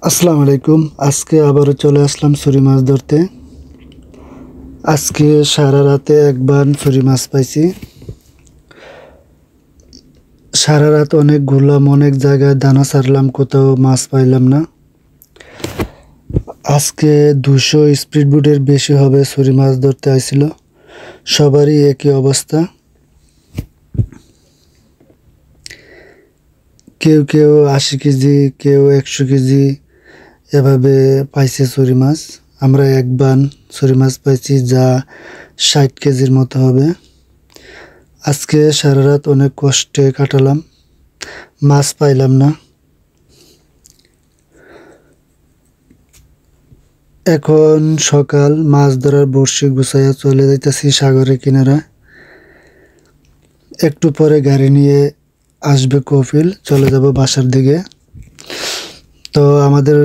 আসসালামু আলাইকুম। আজকে আবারও চলে আসলাম ছুরি মাছ ধরতে। আজকে সারা রাতে একবার ছুরি মাছ পাইছি। সারা রাত অনেক ঘুরলাম, অনেক জায়গায় দানা ছাড়লাম, কোথাও মাছ পাইলাম না। আজকে 200 স্পিড বোটের বেশি হবে ছুরি মাছ ধরতে আইছিল। সবারই একই অবস্থা। কেউ কেউ 80 কেজি, কেউ 100 কেজি এভাবে পাইছে ছুরি মাছ। আমরা একবার ছুরি মাছ পাইছি যা 60 কেজির মতো হবে। আজকে সারা রাত অনেক কষ্টে কাটালাম, মাছ পাইলাম না। এখন সকাল, মাছ ধরার বড়শি গুছাইয়া চলে যাইতেছি সাগরের কিনারা। একটু পরে গাড়ি নিয়ে আসবে কফিল, চলে যাব বাসার দিকে। তো আমাদের